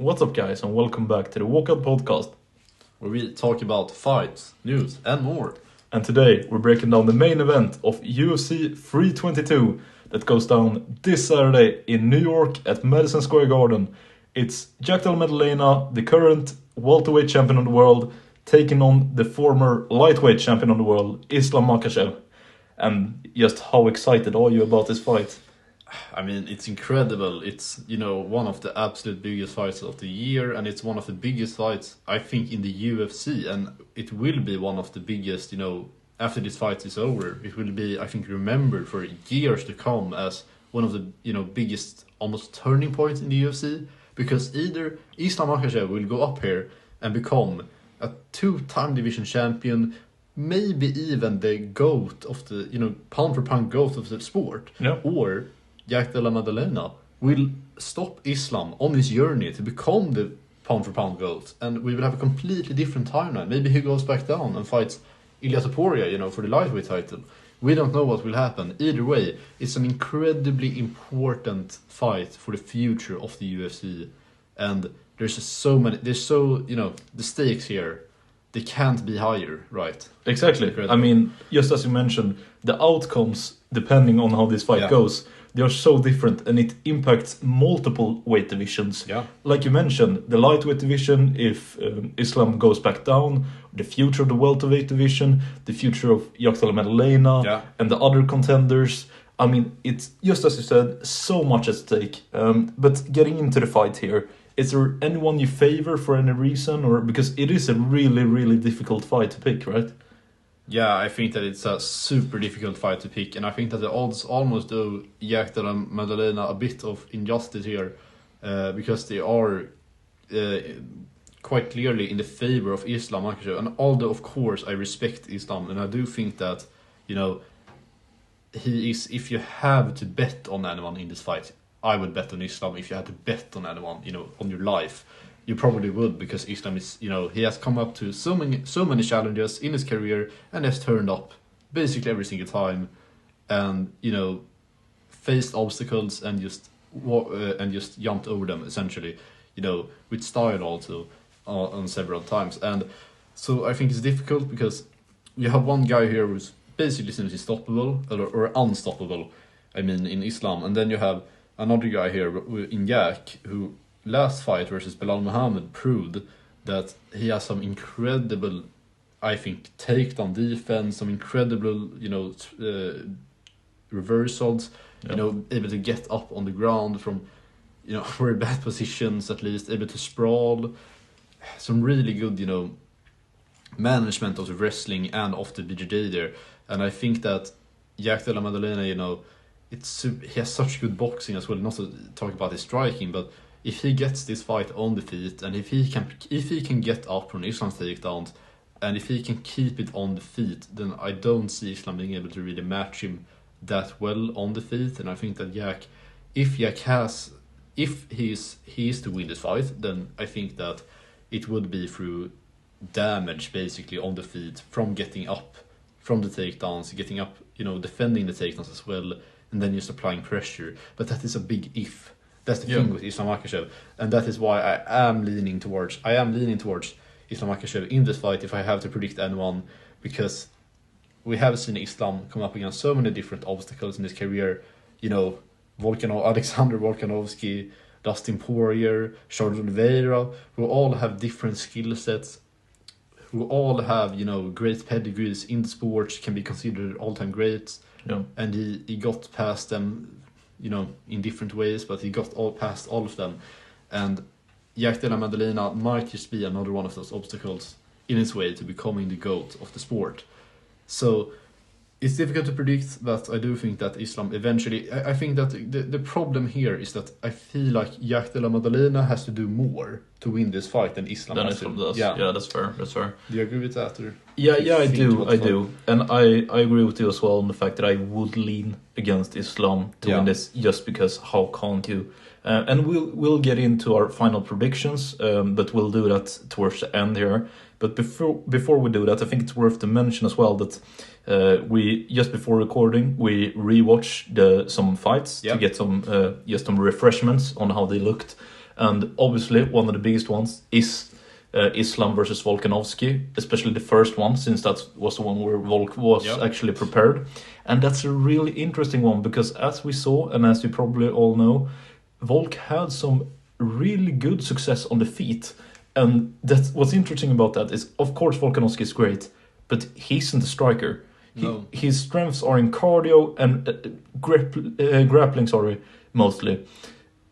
What's up, guys, and welcome back to the Walkout Podcast, where we talk about fights, news, and more. And today we're breaking down the main event of UFC 322 that goes down this Saturday in New York at Madison Square Garden. It's Jack Della Maddalena, the current welterweight champion of the world, taking on the former lightweight champion of the world, Islam Makhachev. And just how excited are you about this fight? I mean, it's incredible. It's, one of the absolute biggest fights of the year, and it's one of the biggest fights, I think, in the UFC, and it will be one of the biggest, after this fight is over. It will be, I think, remembered for years to come as one of the, biggest, almost turning points in the UFC, because either Islam Makhachev will go up here and become a two-time division champion, maybe even the GOAT of the, pound-for-pound GOAT of the sport, or Jack Della Maddalena will stop Islam on his journey to become the pound-for-pound GOAT, and we will have a completely different timeline. Maybe he goes back down and fights Ilia Topuria, for the lightweight title. We don't know what will happen. Either way, it's an incredibly important fight for the future of the UFC, and there's the stakes here, they can't be higher, right? Exactly. Incredible. I mean, just as you mentioned, the outcomes, depending on how this fight goes, they are so different, and it impacts multiple weight divisions. Yeah. Like you mentioned, the lightweight division, if Islam goes back down, the future of the welterweight division, the future of Jack Della Maddalena, and the other contenders. I mean, it's, just as you said, so much at stake. But getting into the fight here, is there anyone you favor for any reason? Or because it is a really, really difficult fight to pick, right? Yeah, I think that it's a super difficult fight to pick, and I think that the odds almost do Jack Della Maddalena a bit of injustice here, because they are quite clearly in the favor of Islam Makhachev. And although, of course, I respect Islam, and I do think that, he is, if you have to bet on anyone in this fight, I would bet on Islam. If you had to bet on anyone, on your life, you probably would, because Islam is, he has come up to so many challenges in his career and has turned up basically every single time, and faced obstacles and just jumped over them essentially, with style also on several times. And so I think it's difficult because you have one guy here who's basically seems unstoppable or unstoppable. I mean, in Islam, and then you have another guy here in Jack who, last fight versus Belal Muhammad, proved that he has some incredible, I think, takedown defense, some incredible, reversals, able to get up on the ground from, very bad positions, at least, able to sprawl, some really good, management of the wrestling and of the BJJ there. And I think that Jack Della Maddalena, he has such good boxing as well, not to talk about his striking, but if he gets this fight on the feet, and if he can get up from Islam's takedowns, and if he can keep it on the feet, then I don't see Islam being able to really match him that well on the feet. And I think that Jack, if he is to win this fight, then I think that it would be through damage basically on the feet, from getting up from the takedowns, getting up, defending the takedowns as well, and then just applying pressure. But that is a big if. That's the thing with Islam Makhachev, and that is why I am leaning towards Islam Makhachev in this fight if I have to predict anyone, because we have seen Islam come up against so many different obstacles in his career. Alexander Volkanovski, Dustin Poirier, Charles Oliveira, who all have different skill sets, who all have great pedigrees in the sport, can be considered all-time greats, and he got past them, in different ways, but he got past all of them. And Jack Della Maddalena might just be another one of those obstacles in his way to becoming the GOAT of the sport. So it's difficult to predict, but I do think that Islam eventually... I think that the problem here is that I feel like Jack Della Maddalena has to do more to win this fight than Islam has to. Yeah, that's fair. Do you agree with that? Or yeah, I do. And I agree with you as well on the fact that I would lean against Islam to win this, just because how can't you? And we'll get into our final predictions, but we'll do that towards the end here. But before we do that, I think it's worth to mention as well that we, just before recording, we rewatched some fights to get some refreshments on how they looked. And obviously, one of the biggest ones is Islam versus Volkanovski, especially the first one, since that was the one where Volk was actually prepared. And that's a really interesting one, because as we saw, and as you probably all know, Volk had some really good success on the feet. And that's what's interesting about that is, of course, Volkanovski is great, but he isn't a striker. His strengths are in cardio and grappling, mostly.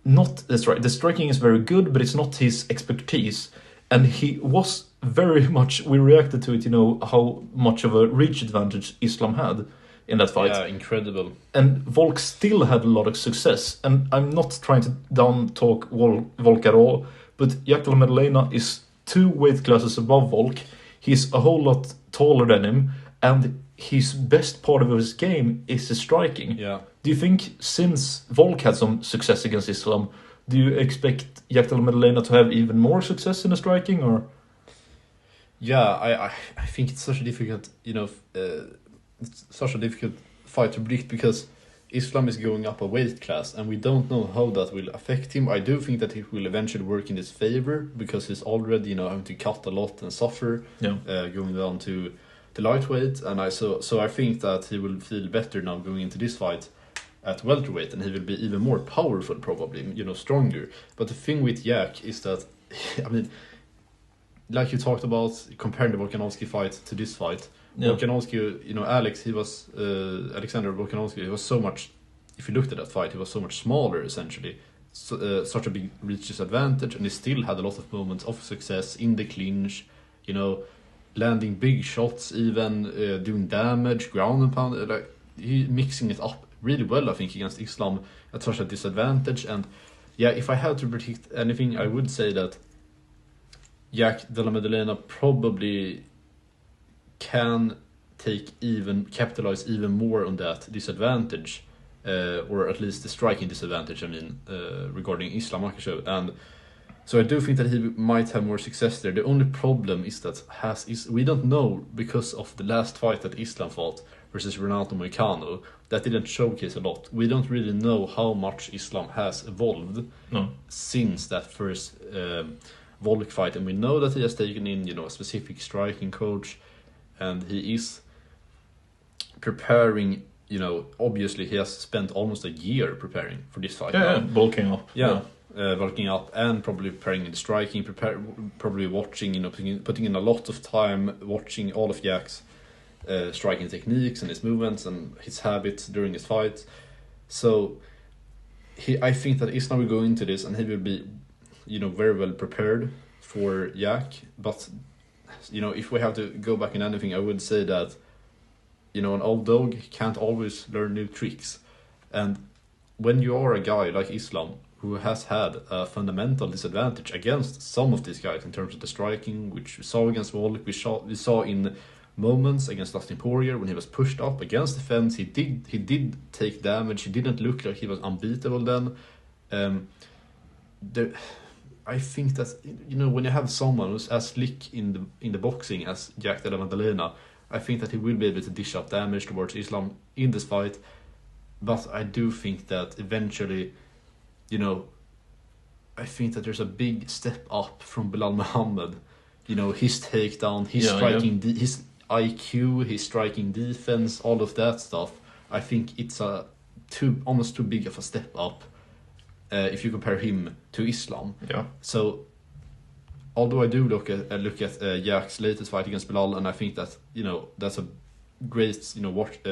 Not the strike. The striking is very good, but it's not his expertise. And he was very much, we reacted to it, how much of a reach advantage Islam had in that fight. Yeah, incredible. And Volk still had a lot of success. And I'm not trying to down-talk Volk at all, but Jack Della Maddalena is 2 weight classes above Volk. He's a whole lot taller than him, and his best part of his game is his striking. Yeah. Do you think, since Volk had some success against Islam, do you expect Jack Della Maddalena to have even more success in the striking, or? Yeah, I think it's such a difficult, it's such a difficult fight to predict, because Islam is going up a weight class, and we don't know how that will affect him. I do think that it will eventually work in his favor, because he's already, having to cut a lot and suffer, going down to lightweight, and I think that he will feel better now going into this fight at welterweight, and he will be even more powerful, probably, stronger. But the thing with Jack is that, I mean, like you talked about, comparing the Volkanovski fight to this fight, Volkanovski, Alexander Volkanovski, he was so much, if you looked at that fight, he was so much smaller, essentially. Such a big reach disadvantage, and he still had a lot of moments of success in the clinch, landing big shots, even doing damage, ground and pound, he mixing it up really well, I think, against Islam at such a disadvantage. And if I had to predict anything, I would say that Jack Della Maddalena probably can capitalize even more on that disadvantage, or at least the striking disadvantage, regarding Islam Makhachev. And so I do think that he might have more success there. The only problem is that we don't know, because of the last fight that Islam fought versus Renato Moicano, that didn't showcase a lot. We don't really know how much Islam has evolved since that first Volk fight, and we know that he has taken in a specific striking coach, and he is preparing. Obviously he has spent almost a year preparing for this fight. Bulking up. Bulking up, and probably preparing in the striking, probably watching, putting in a lot of time watching all of Jack's striking techniques and his movements and his habits during his fight. So I think that Islam will go into this, and he will be, very well prepared for Jack. But, if we have to go back in anything, I would say that, an old dog can't always learn new tricks. And when you are a guy like Islam, who has had a fundamental disadvantage against some of these guys in terms of the striking, which we saw against Volk, we saw in moments against Dustin Poirier when he was pushed up against the fence. He did take damage. He didn't look like he was unbeatable then. I think that when you have someone who's as slick in the boxing as Jack Della Maddalena, I think that he will be able to dish out damage towards Islam in this fight. But I do think that eventually, I think that there's a big step up from Bilal Muhammad. His takedown, his striking, his IQ, his striking defense, all of that stuff. I think it's almost too big of a step up if you compare him to Islam. Yeah. So, although I do look at Jack's latest fight against Bilal, and I think that that's a great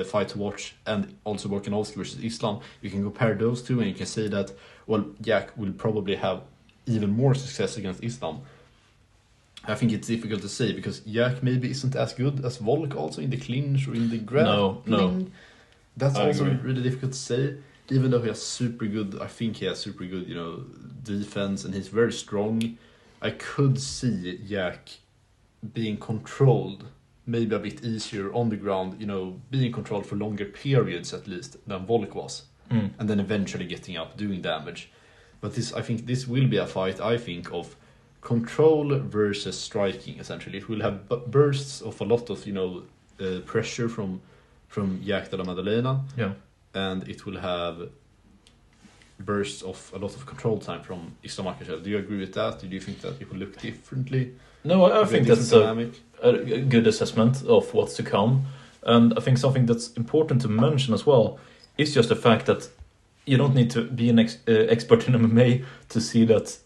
fight to watch, and also Volkanovski versus Islam, you can compare those two, and you can say that Jack will probably have even more success against Islam. I think it's difficult to say, because Jack maybe isn't as good as Volk also in the clinch or in the grappling. No. That's also really difficult to say. Even though he has super good defense, and he's very strong, I could see Jack being controlled maybe a bit easier on the ground, being controlled for longer periods at least than Volk was. And then eventually getting up, doing damage. But I think this will be a fight, of control versus striking, essentially. It will have bursts of a lot of, pressure from Jack Della Maddalena. Yeah. And it will have bursts of a lot of control time from Islam Makhachev. Do you agree with that? Do you think that it will look differently? No, I think that's a good assessment of what's to come. And I think something that's important to mention as well is just the fact that you don't need to be an expert in MMA to see that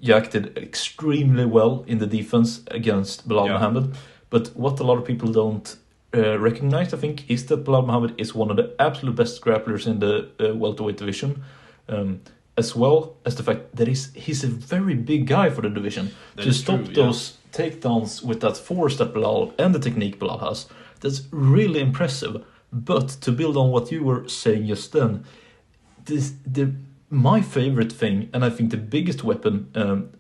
Jack did extremely well in the defense against Belal Muhammad. But what a lot of people don't recognize, I think, is that Belal Muhammad is one of the absolute best grapplers in the welterweight division, as well as the fact that he's a very big guy for the division. To stop those takedowns with that force that Belal and the technique Belal has, that's really impressive. But to build on what you were saying just then, my favorite thing, and I think the biggest weapon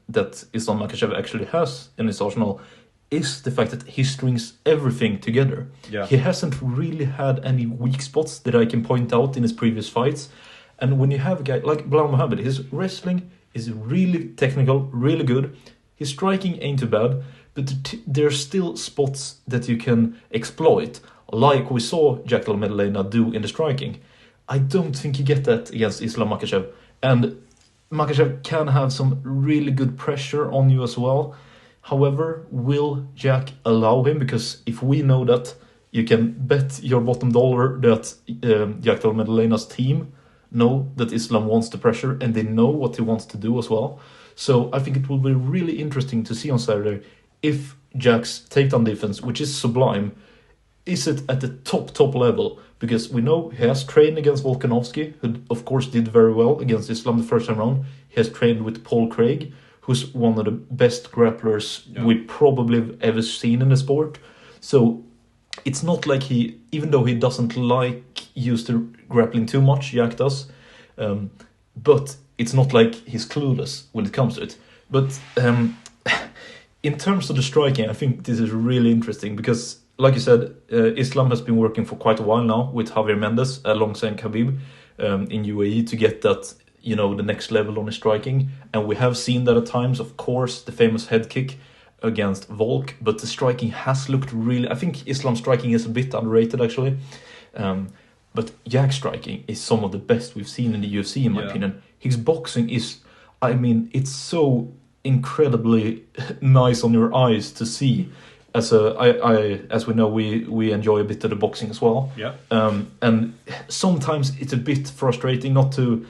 that Islam Makhachev actually has in his arsenal, is the fact that he strings everything together. Yeah. He hasn't really had any weak spots that I can point out in his previous fights. And when you have a guy like Belal Muhammad, his wrestling is really technical, really good. His striking ain't too bad, but there are still spots that you can exploit, like we saw Jack Della Maddalena do in the striking. I don't think you get that against Islam Makhachev. And Makhachev can have some really good pressure on you as well. However, will Jack allow him? Because if we know that, you can bet your bottom dollar that Jack Della Maddalena's team know that Islam wants the pressure and they know what he wants to do as well. So I think it will be really interesting to see on Saturday if Jack's takedown defense, which is sublime, is it at the top level? Because we know he has trained against Volkanovski, who of course did very well against Islam the first time round. He has trained with Paul Craig, who's one of the best grapplers we probably have ever seen in the sport. So it's not like he, even though he doesn't like used to grappling too much, Jack does, but it's not like he's clueless when it comes to it. But in terms of the striking, I think this is really interesting because, like you said, Islam has been working for quite a while now with Javier Mendez alongside Khabib in UAE to get that, the next level on his striking. And we have seen that at times, of course, the famous head kick against Volk, but the striking has looked really... I think Islam's striking is a bit underrated, actually. But Jack's striking is some of the best we've seen in the UFC, in my opinion. His boxing is... it's so incredibly nice on your eyes to see. As we know, we enjoy a bit of the boxing as well. Yeah. And sometimes it's a bit frustrating, not to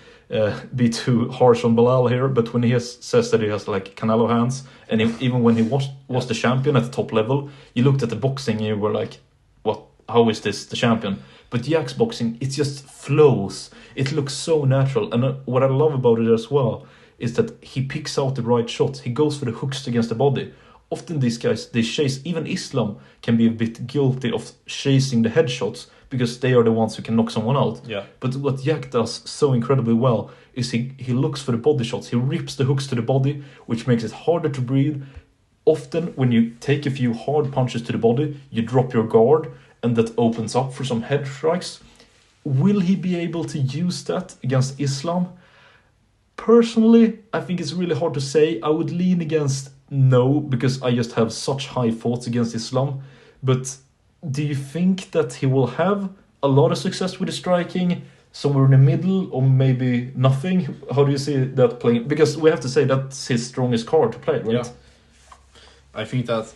be too harsh on Belal here, but when he says that he has like Canelo hands, and even when he was the champion at the top level, you looked at the boxing and you were like, what? How is this the champion? But Jack's boxing, it just flows. It looks so natural, and what I love about it as well is that he picks out the right shots. He goes for the hooks against the body. Often these guys, they chase, even Islam can be a bit guilty of chasing the headshots because they are the ones who can knock someone out. Yeah. But what Jack does so incredibly well is he looks for the body shots. He rips the hooks to the body, which makes it harder to breathe. Often when you take a few hard punches to the body, you drop your guard, and that opens up for some head strikes. Will he be able to use that against Islam? Personally, I think it's really hard to say. I would lean against no, because I just have such high thoughts against Islam. But do you think that he will have a lot of success with the striking, somewhere in the middle, or maybe nothing? How do you see that playing? Because we have to say that's his strongest card to play, right? Yeah. I think that,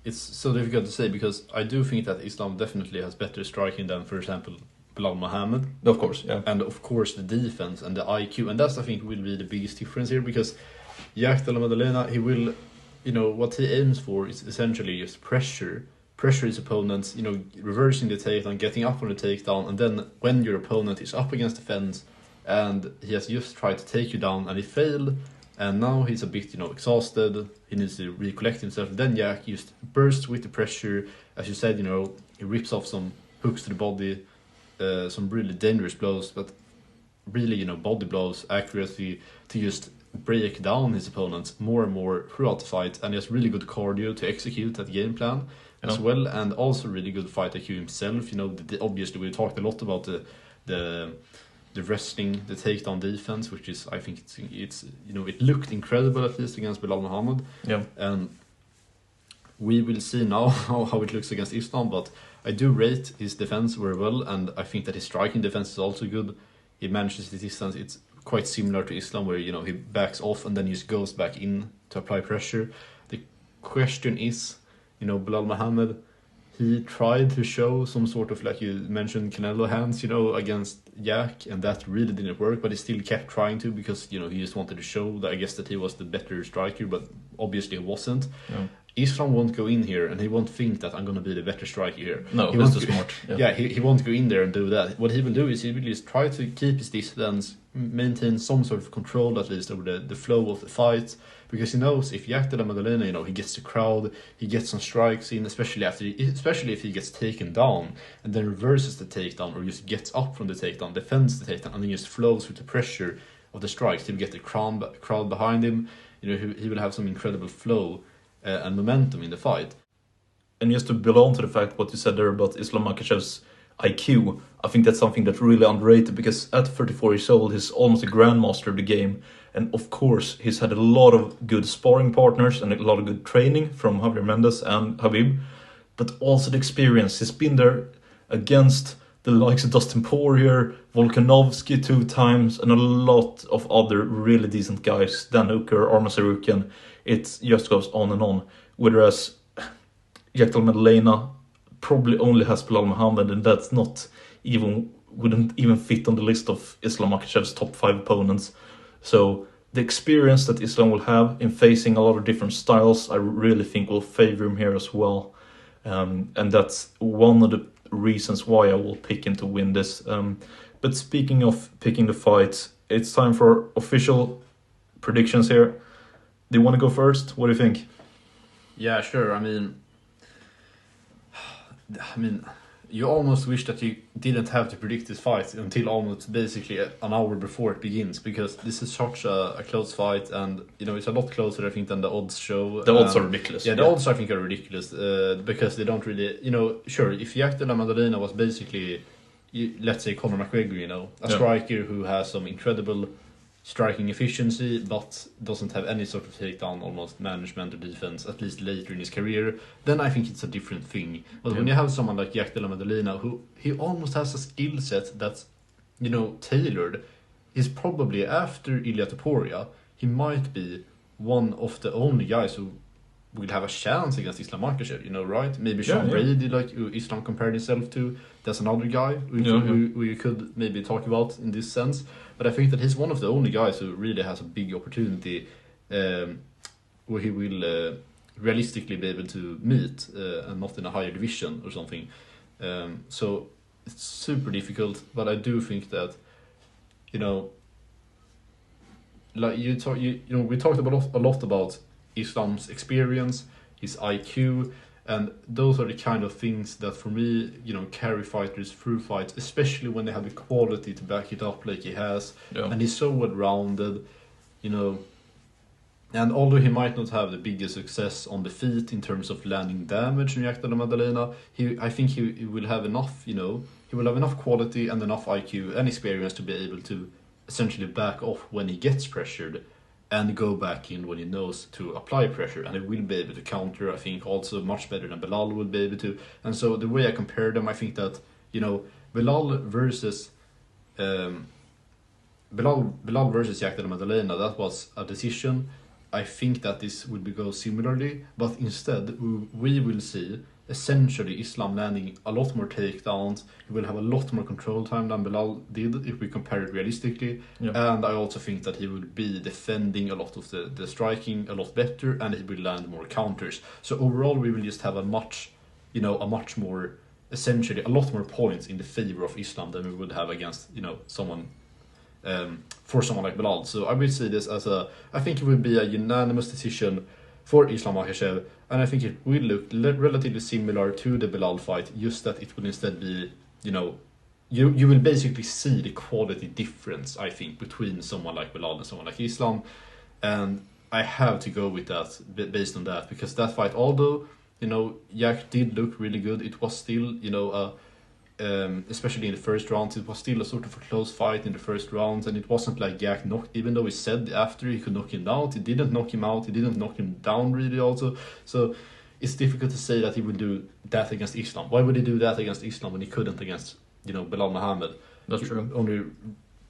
it's so difficult to say, because I do think that Islam definitely has better striking than, for example, Belal Muhammad. Of course, yeah. And of course the defense and the IQ. And that's, I think, will be the biggest difference here, because Jack Della Maddalena, he will, what he aims for is essentially just pressure his opponents, reversing the takedown, getting up on the takedown, and then when your opponent is up against the fence and he has just tried to take you down and he failed, and now he's a bit, exhausted, he needs to recollect himself, then Jack just bursts with the pressure, as you said, he rips off some hooks to the body, some really dangerous blows, but really, body blows, accuracy, to just break down his opponents more and more throughout the fight, and he has really good cardio to execute that game plan as well, and also really good fight IQ himself. Obviously we talked a lot about the wrestling, the takedown defense, which is, I think it's it looked incredible, at least against Belal Muhammad. Yeah. And we will see now how it looks against Islam, but I do rate his defense very well, and I think that his striking defense is also good. he manages his distance. It's quite similar to Islam, where, you know, he backs off and then just goes back in to apply pressure. The question is, you know, Belal Muhammad, he tried to show some sort of, like you mentioned, Canelo hands, you know, against Jack, and that really didn't work, but he still kept trying to, because, you know, he just wanted to show that, I guess, that he was the better striker, but obviously he wasn't. Yeah. Islam won't go in here and he won't think that I'm going to be the better striker here. No, he that's smart. Yeah, he won't go in there and do that. What he will do is he will just try to keep his distance, maintain some sort of control at least over the flow of the fight, because he knows if Jack Della Maddalena, you know, he gets the crowd, he gets some strikes in, especially if he gets taken down and then reverses the takedown, or just gets up from the takedown, defends the takedown, and then just flows with the pressure of the strikes. He will get the crowd behind him. You know, he will have some incredible flow and momentum in the fight. And just to build on to the fact what you said there about Islam Makhachev's IQ, I think that's something that's really underrated, because at 34 years old, he's almost a grandmaster of the game. And of course, he's had a lot of good sparring partners and a lot of good training from Javier Mendez and Habib, but also the experience. He's been there against the likes of Dustin Poirier, Volkanovski 2 times, and a lot of other really decent guys, Dan Hooker, Arman Tsarukyan. It just goes on and on. Whereas Jack Della Maddalena probably only has Belal Muhammad, and that's not even, wouldn't even fit on the list of Islam Makhachev's top 5 opponents. So the experience that Islam will have in facing a lot of different styles, I really think will favor him here as well. And that's one of the reasons why I will pick him to win this. But speaking of picking the fights, it's time for official predictions here. Do you want to go first? What do you think? Yeah, sure. I mean, you almost wish that you didn't have to predict this fight until almost basically an hour before it begins, because this is such a close fight, and, you know, it's a lot closer, I think, than the odds show. The odds are ridiculous. Yeah, the odds, I think, are ridiculous, because they don't really, you know, sure, if Jack Della Maddalena was basically, let's say, Conor McGregor, you know, a striker who has some incredible striking efficiency, but doesn't have any sort of takedown, almost management or defense, at least later in his career, then I think it's a different thing. But when you have someone like Jack Della Maddalena, who he almost has a skill set that's, you know, tailored, is probably, after Ilia Topuria, he might be one of the only guys who will have a chance against Islam Makhachev, you know, right? Maybe Sean Brady, like who Islam compared himself to. That's another guy who you could maybe talk about in this sense. But I think that he's one of the only guys who really has a big opportunity where he will realistically be able to meet, and not in a higher division or something. So it's super difficult, but I do think that, you know, like we talked a lot about Islam's experience, his IQ, and those are the kind of things that, for me, you know, carry fighters through fights, especially when they have the quality to back it up like he has. Yeah. And he's so well-rounded, you know. And although he might not have the biggest success on the feet in terms of landing damage in Jack Della Maddalena, I think he will have enough, you know, he will have enough quality and enough IQ and experience to be able to essentially back off when he gets pressured, and go back in when he knows to apply pressure, and he will be able to counter, I think, also much better than Belal will be able to. And so the way I compare them, I think that, you know, Belal versus Jack Della Maddalena, that was a decision. I think that this will go similarly, but instead we will see essentially Islam landing a lot more takedowns. He will have a lot more control time than Belal did if we compare it realistically. And I also think that he will be defending a lot of the striking a lot better, and he will land more counters. So overall we will just have a lot more points in the favor of Islam than we would have against, you know, someone for someone like Belal. So I will see this as I think it will be a unanimous decision for Islam Makhachev, and I think it will look relatively similar to the Belal fight, just that it will instead be, you know, you will basically see the quality difference, I think, between someone like Belal and someone like Islam, and I have to go with that based on that, because that fight, although, you know, Jack did look really good, it was still, you know, especially in the first round, it was still a sort of a close fight in the first round, and it wasn't like Jack knocked, even though he said after he could knock him out, he didn't knock him out, he didn't knock him down really also. So it's difficult to say that he would do that against Islam. Why would he do that against Islam when he couldn't against, you know, Belal Muhammad? That's true. Only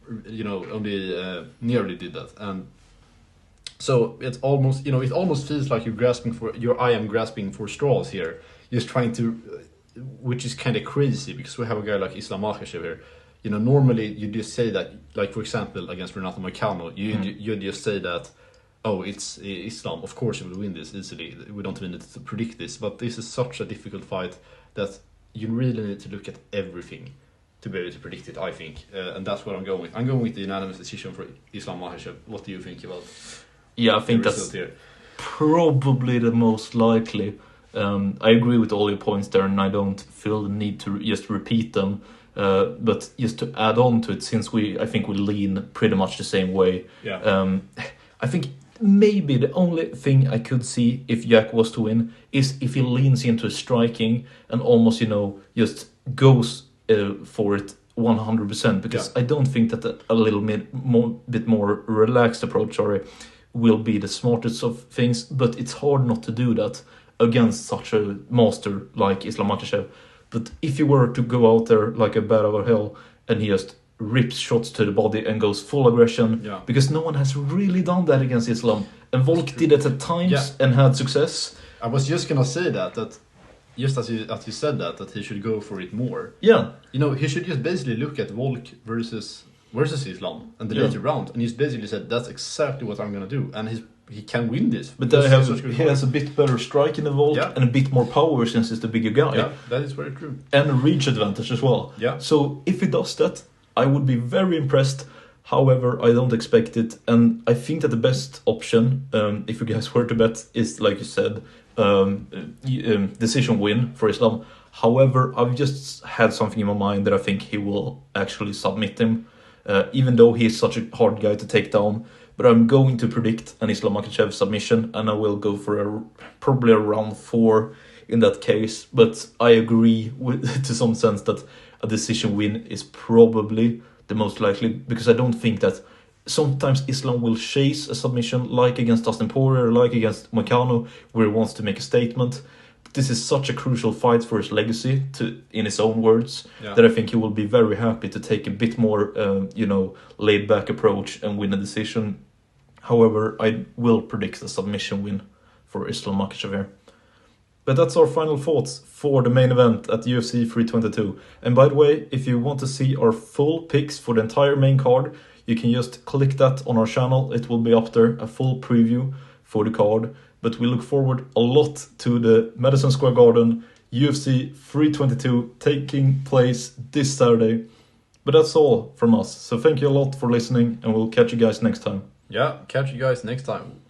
only nearly did that. And so it's almost, it almost feels like I am grasping for straws here, just trying to, which is kind of crazy because we have a guy like Islam Makhachev here. Normally you just say that, like for example against Renato Moicano, you just say that, oh, it's Islam, of course he will win this easily. We don't need to predict this, but this is such a difficult fight that you really need to look at everything to be able to predict it, I think. And that's what I'm going with. I'm going with the unanimous decision for Islam Makhachev. What do you think about? Yeah, I think that's probably the most likely. I agree with all your points there, and I don't feel the need to just repeat them. But just to add on to it, since I think we lean pretty much the same way. Yeah. I think maybe the only thing I could see if Jack was to win is if he leans into striking and almost, just goes for it 100%. Because I don't think that a little bit more relaxed approach, will be the smartest of things. But it's hard not to do that against such a master like Islam Makhachev. But if you were to go out there like a bat out of hell and he just rips shots to the body and goes full aggression, because no one has really done that against Islam, and Volk did it at times and had success. I was just gonna say that just as you said that he should go for it more. Yeah, he should just basically look at Volk versus Islam and the later round, and he's basically said that's exactly what I'm gonna do, and he can win this. But he has a bit better strike in the Volk and a bit more power since he's the bigger guy. Yeah, that is very true. And a reach advantage as well. Yeah. So if he does that, I would be very impressed. However, I don't expect it. And I think that the best option, if you guys were to bet, is, like you said, decision win for Islam. However, I've just had something in my mind that I think he will actually submit him, even though he's such a hard guy to take down. But I'm going to predict an Islam Makhachev submission, and I will go for probably a round 4 in that case. But I agree to some sense that a decision win is probably the most likely, because I don't think that sometimes Islam will chase a submission, like against Dustin Poirier, like against Moicano, where he wants to make a statement. This is such a crucial fight for his legacy, in his own words, that I think he will be very happy to take a bit more, laid-back approach and win a decision. However, I will predict a submission win for Islam Makhachev here. But that's our final thoughts for the main event at UFC 322. And by the way, if you want to see our full picks for the entire main card, you can just click that on our channel. It will be up there, a full preview for the card. But we look forward a lot to the Madison Square Garden UFC 322 taking place this Saturday. But that's all from us. So thank you a lot for listening, and we'll catch you guys next time. Yeah, catch you guys next time.